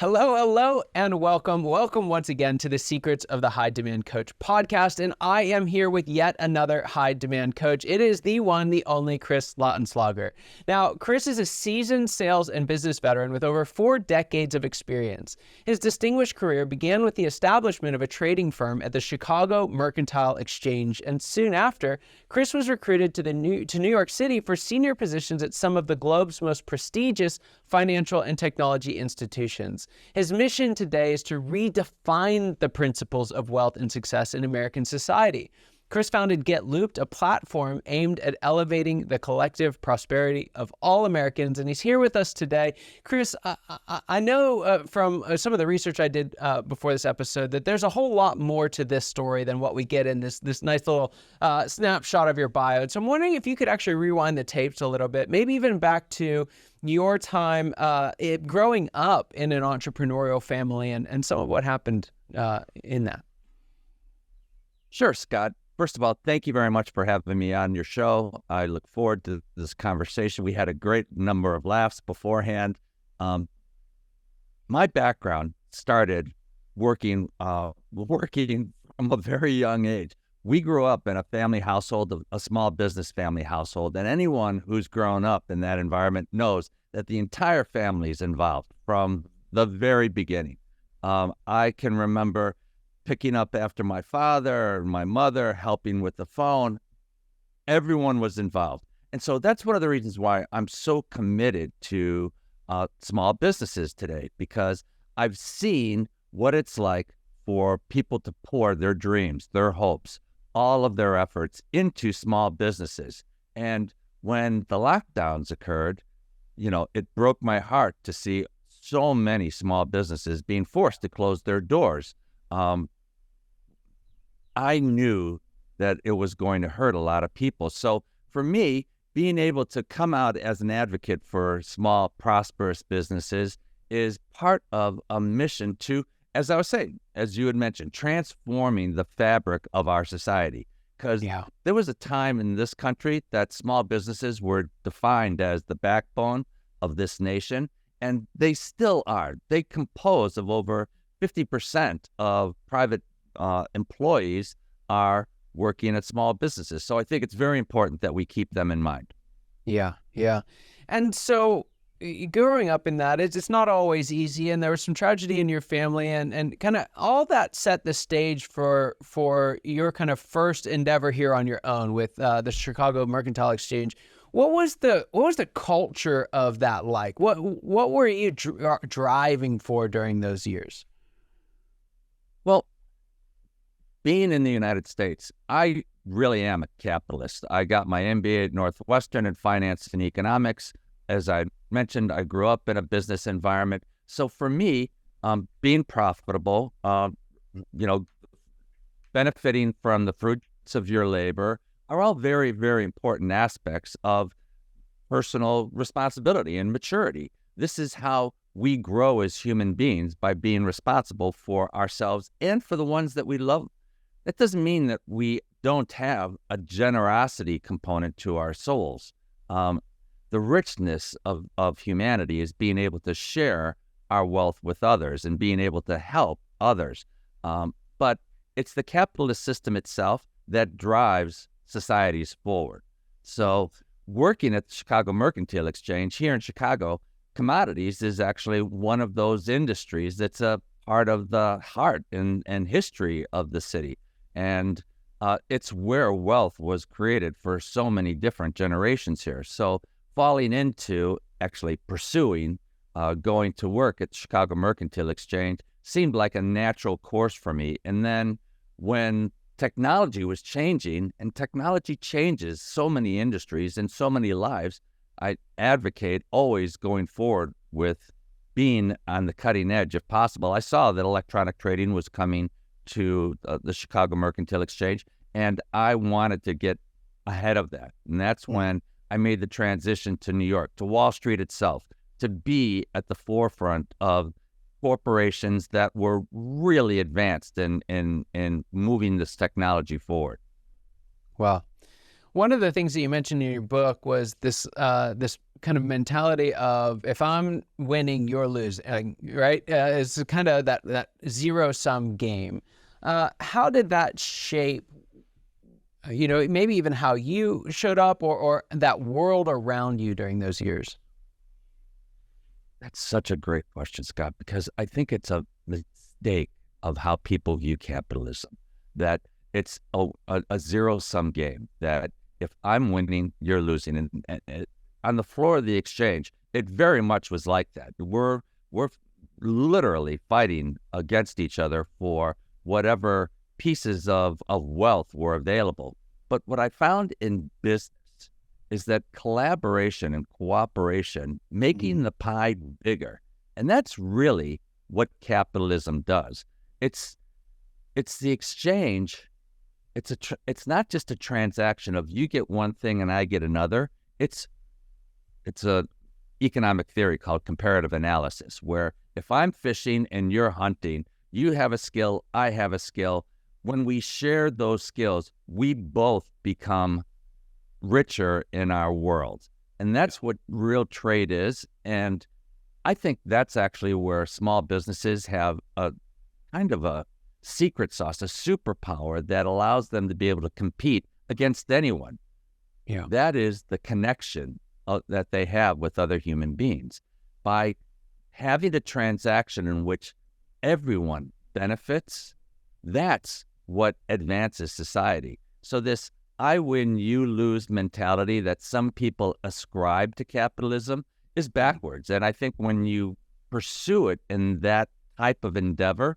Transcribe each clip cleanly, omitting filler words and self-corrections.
Hello, hello, and welcome. Welcome once again to the Secrets of the High Demand Coach podcast. And I am here with yet another high demand coach. It is the one, the only Chris Lautenslager. Now, Chris is a seasoned sales and business veteran with over 4 decades of experience. His distinguished career began with the establishment of a trading firm at the Chicago Mercantile Exchange. And soon after, Chris was recruited to New York City for senior positions at some of the globe's most prestigious financial and technology institutions. His mission today is to redefine the principles of wealth and success in American society. Chris founded Get Looped, a platform aimed at elevating the collective prosperity of all Americans, and he's here with us today. Chris, I know from some of the research I did before this episode that there's a whole lot more to this story than what we get in this nice little snapshot of your bio. So I'm wondering if you could actually rewind the tapes a little bit, maybe even back to your time growing up in an entrepreneurial family and some of what happened in that. Sure, Scott. First of all, thank you very much for having me on your show. I look forward to this conversation. We had a great number of laughs beforehand. My background started working from a very young age. We grew up in a family household, a small business family household, and anyone who's grown up in that environment knows that the entire family is involved from the very beginning. I can remember picking up after my father and my mother, helping with the phone. Everyone was involved. And so that's one of the reasons why I'm so committed to small businesses today, because I've seen what it's like for people to pour their dreams, their hopes, all of their efforts into small businesses. And when the lockdowns occurred, it broke my heart to see so many small businesses being forced to close their doors. I knew that it was going to hurt a lot of people. So for me, being able to come out as an advocate for small, prosperous businesses is part of a mission to, as I was saying, as you had mentioned, transforming the fabric of our society. Because there was a time in this country that small businesses were defined as the backbone of this nation, and they still are. They compose of over 50% of private employees are working at small businesses. So I think it's very important that we keep them in mind. Yeah. And so growing up in that, it's not always easy, and there was some tragedy in your family, and kind of all that set the stage for your kind of first endeavor here on your own with the Chicago Mercantile Exchange. What was the culture of that like? What were you driving for during those years? Well, being in the United States, I really am a capitalist. I got my MBA at Northwestern in finance and economics. As I mentioned, I grew up in a business environment. So for me, being profitable, benefiting from the fruits of your labor are all very, very important aspects of personal responsibility and maturity. This is how we grow as human beings, by being responsible for ourselves and for the ones that we love. That doesn't mean that we don't have a generosity component to our souls. The richness of humanity is being able to share our wealth with others and being able to help others. But it's the capitalist system itself that drives societies forward. So working at the Chicago Mercantile Exchange here in Chicago, commodities is actually one of those industries that's a part of the heart and history of the city. And it's where wealth was created for so many different generations here. So falling into actually pursuing going to work at Chicago Mercantile Exchange seemed like a natural course for me. And then when technology was changing, and technology changes so many industries and so many lives, I advocate always going forward with being on the cutting edge if possible. I saw that electronic trading was coming to the Chicago Mercantile Exchange, and I wanted to get ahead of that. And that's when I made the transition to New York, to Wall Street itself, to be at the forefront of corporations that were really advanced in moving this technology forward. Wow. One of the things that you mentioned in your book was this kind of mentality of if I'm winning, you're losing, right? It's kind of that zero-sum game. How did that shape, maybe even how you showed up or that world around you during those years? That's such a great question, Scott, because I think it's a mistake of how people view capitalism, that it's a zero-sum game, that if I'm winning, you're losing. And on the floor of the exchange, it very much was like that. We're literally fighting against each other for whatever pieces of wealth were available. But what I found in business is that collaboration and cooperation, making the pie bigger. And that's really what capitalism does. It's the exchange. It's not just a transaction of you get one thing and I get another. It's a economic theory called comparative analysis, where if I'm fishing and you're hunting, you have a skill, I have a skill. When we share those skills, we both become richer in our world. And that's what real trade is. And I think that's actually where small businesses have a kind of a secret sauce, a superpower that allows them to be able to compete against anyone. Yeah. That is the connection that they have with other human beings. By having a transaction in which everyone benefits, that's what advances society. So this I win, you lose mentality that some people ascribe to capitalism is backwards. And I think when you pursue it in that type of endeavor,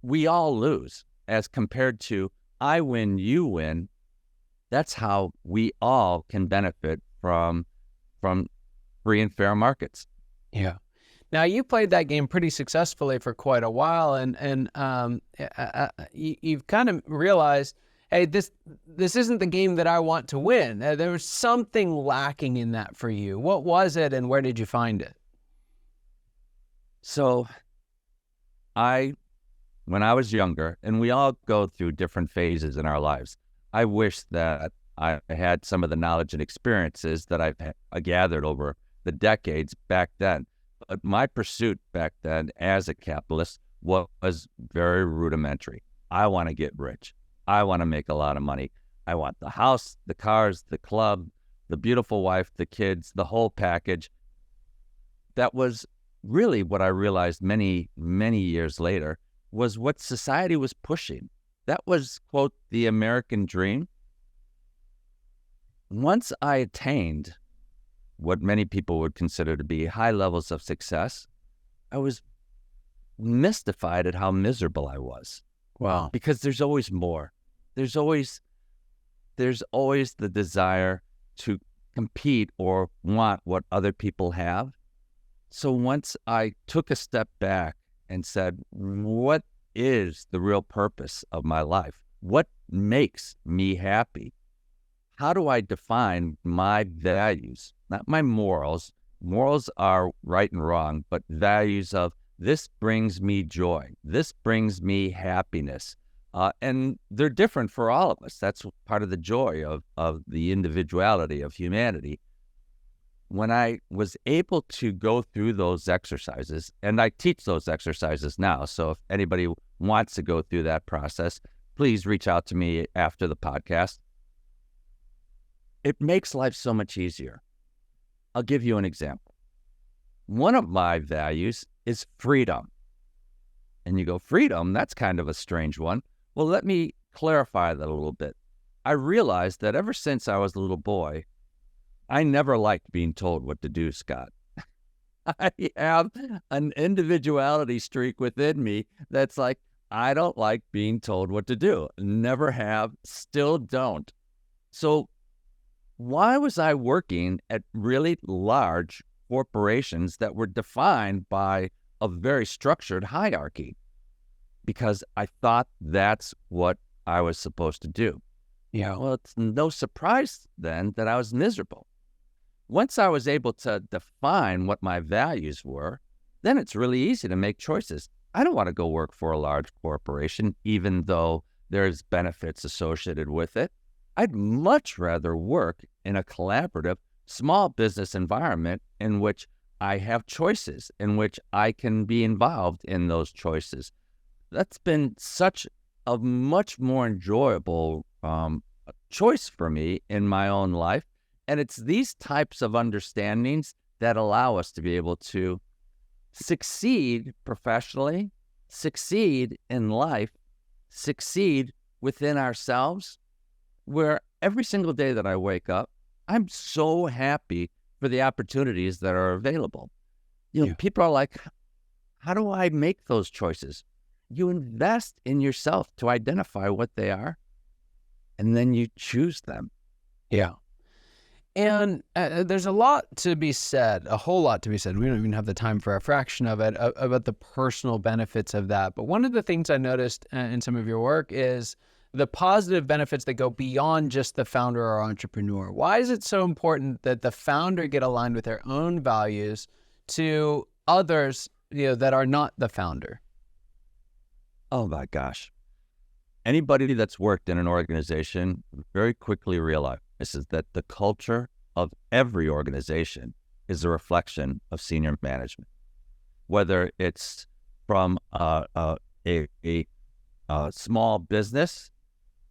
we all lose as compared to I win, you win. That's how we all can benefit from free and fair markets. Yeah. Now you played that game pretty successfully for quite a while, and you've kind of realized, hey, this isn't the game that I want to win. There was something lacking in that for you. What was it, and where did you find it? So when I was younger, and we all go through different phases in our lives, I wish that I had some of the knowledge and experiences that I've gathered over the decades back then. But my pursuit back then as a capitalist was very rudimentary. I want to get rich. I want to make a lot of money. I want the house, the cars, the club, the beautiful wife, the kids, the whole package. That was really what I realized many, many years later was what society was pushing. That was, quote, the American dream. Once I attained what many people would consider to be high levels of success, I was mystified at how miserable I was. Wow. Because there's always more. There's always the desire to compete or want what other people have. So once I took a step back and said, what is the real purpose of my life? What makes me happy? How do I define my values? Not my morals. Morals are right and wrong, but values of this brings me joy. This brings me happiness. And they're different for all of us. That's part of the joy of the individuality of humanity. When I was able to go through those exercises, and I teach those exercises now, so if anybody wants to go through that process, please reach out to me after the podcast. It makes life so much easier. I'll give you an example. One of my values is freedom. And you go, freedom? That's kind of a strange one. Well, let me clarify that a little bit. I realized that ever since I was a little boy, I never liked being told what to do, Scott. I have an individuality streak within me that's like, I don't like being told what to do. Never have, still don't. So why was I working at really large corporations that were defined by a very structured hierarchy? Because I thought that's what I was supposed to do. Yeah. Well, it's no surprise then that I was miserable. Once I was able to define what my values were, then it's really easy to make choices. I don't want to go work for a large corporation, even though there's benefits associated with it. I'd much rather work in a collaborative, small business environment in which I have choices, in which I can be involved in those choices. That's been such a much more enjoyable choice for me in my own life. And it's these types of understandings that allow us to be able to succeed professionally, succeed in life, succeed within ourselves, where every single day that I wake up, I'm so happy for the opportunities that are available. People are like, how do I make those choices? You invest in yourself to identify what they are, and then you choose them. Yeah. And there's a lot to be said, a whole lot to be said. We don't even have the time for a fraction of it, about the personal benefits of that. But one of the things I noticed in some of your work is the positive benefits that go beyond just the founder or entrepreneur. Why is it so important that the founder get aligned with their own values to others, that are not the founder? Oh my gosh. Anybody that's worked in an organization very quickly realizes that the culture of every organization is a reflection of senior management. Whether it's from a small business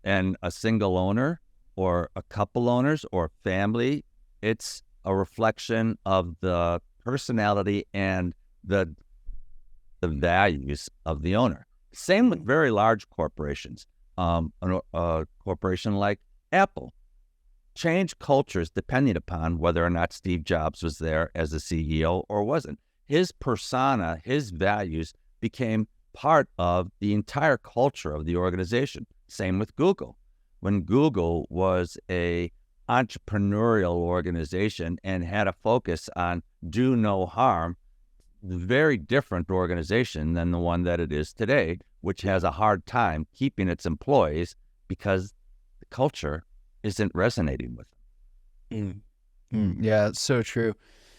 and a single owner, or a couple owners, or family, it's a reflection of the personality and the values of the owner. Same with very large corporations. A corporation like Apple changed cultures depending upon whether or not Steve Jobs was there as the CEO or wasn't. His persona, his values became part of the entire culture of the organization. Same with Google. When Google was a entrepreneurial organization and had a focus on do no harm, very different organization than the one that it is today, which has a hard time keeping its employees because the culture isn't resonating with them. Yeah, it's so true.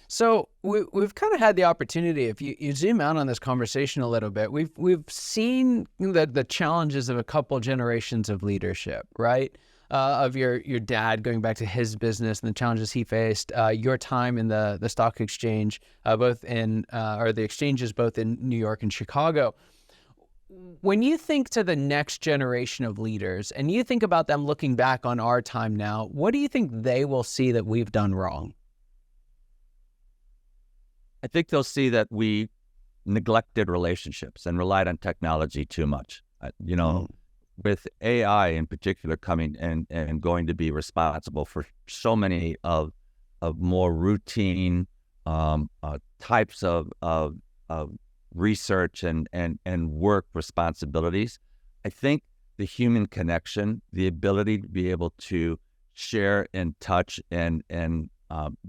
So we've kind of had the opportunity, if you zoom out on this conversation a little bit, we've seen the challenges of a couple generations of leadership, right? Of your dad going back to his business and the challenges he faced, your time in the stock exchange, both in or the exchanges both in New York and Chicago. When you think to the next generation of leaders and you think about them looking back on our time now, what do you think they will see that we've done wrong? I think they'll see that we neglected relationships and relied on technology too much. With AI in particular coming and going to be responsible for so many of more routine types of research and work responsibilities, I think the human connection, the ability to be able to share and touch and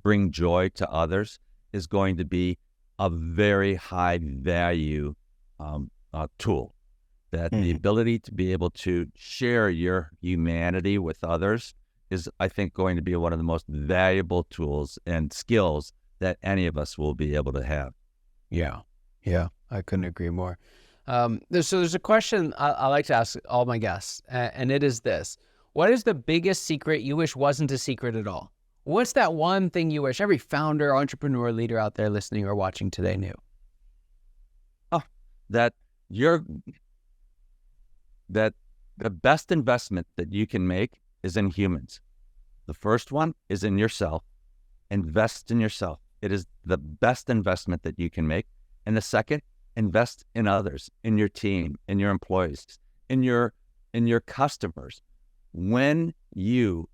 bring joy to others is going to be a very high value tool. That the ability to be able to share your humanity with others is, I think, going to be one of the most valuable tools and skills that any of us will be able to have. Yeah, I couldn't agree more. There's a question I like to ask all my guests, and it is this: what is the biggest secret you wish wasn't a secret at all? What's that one thing you wish every founder, entrepreneur, leader out there listening or watching today knew? That the best investment that you can make is in humans. The first one is in yourself. Invest in yourself. It is the best investment that you can make. And the second, invest in others, in your team, in your employees, in your customers. When you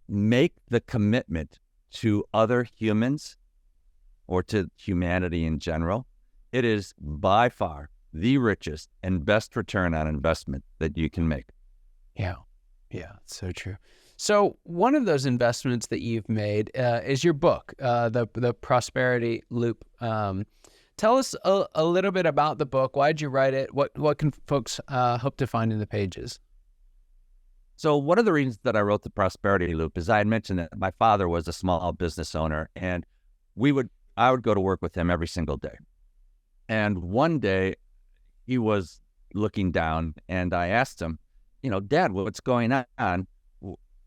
make the commitment to other humans or to humanity in general, it is by far the richest and best return on investment that you can make. Yeah, it's so true. So one of those investments that you've made is your book, the Prosperity Loop. Tell us a little bit about the book. Why did you write it? What can folks hope to find in the pages? So one of the reasons that I wrote the Prosperity Loop is I had mentioned that my father was a small business owner, and I would go to work with him every single day. And one day he was looking down, and I asked him, Dad, what's going on?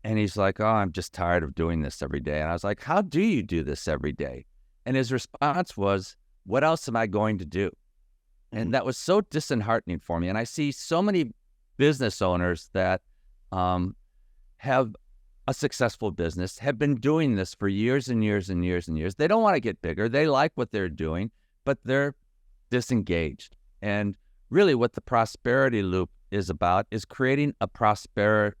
And he's like, oh, I'm just tired of doing this every day. And I was like, how do you do this every day? And his response was, what else am I going to do? And that was so disheartening for me. And I see so many business owners that have a successful business, have been doing this for years and years and years and years. They don't want to get bigger. They like what they're doing, but they're disengaged. And really what the prosperity loop is about is creating a prosperous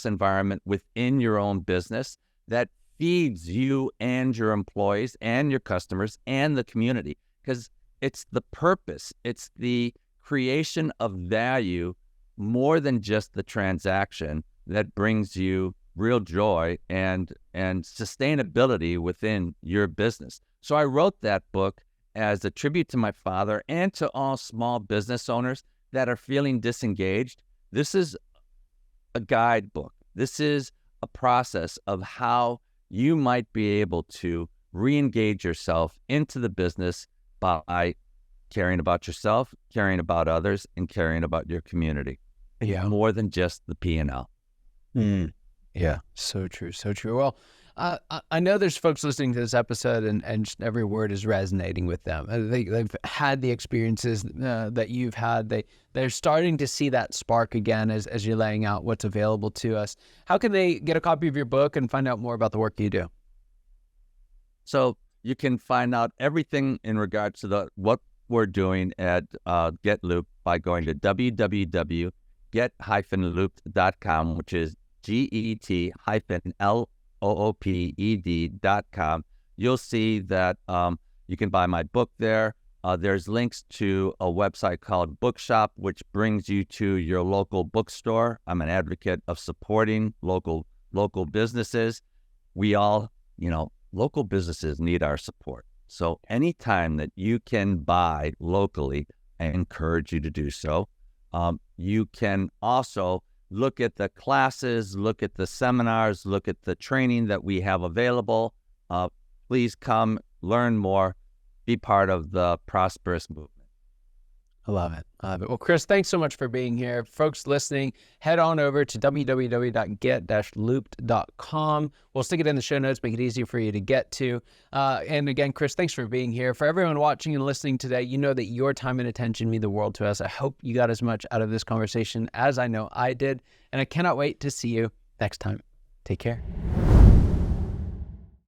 environment within your own business that feeds you and your employees and your customers and the community. Because it's the purpose, it's the creation of value more than just the transaction that brings you real joy and sustainability within your business. So I wrote that book as a tribute to my father and to all small business owners that are feeling disengaged. This is a guidebook. This is a process of how you might be able to re-engage yourself into the business by caring about yourself, caring about others, and caring about your community. Yeah. More than just the P&L. Yeah, so true, so true. Well, I know there's folks listening to this episode and just every word is resonating with them. They've had the experiences that you've had. They're starting to see that spark again as you're laying out what's available to us. How can they get a copy of your book and find out more about the work you do? So you can find out everything in regards to what we're doing at Get Looped by going to www.get-looped.com, which is get-looped.com. You'll see that you can buy my book there. There's links to a website called Bookshop, which brings you to your local bookstore. I'm an advocate of supporting local businesses. We all, local businesses need our support. So anytime that you can buy locally, I encourage you to do so. You can also look at the classes, look at the seminars, look at the training that we have available. Please come, learn more, be part of the prosperous movement. I love it. Well, Chris, thanks so much for being here. Folks listening, head on over to www.get-looped.com. We'll stick it in the show notes, make it easier for you to get to. And again, Chris, thanks for being here. For everyone watching and listening today, you know that your time and attention mean the world to us. I hope you got as much out of this conversation as I know I did. And I cannot wait to see you next time. Take care.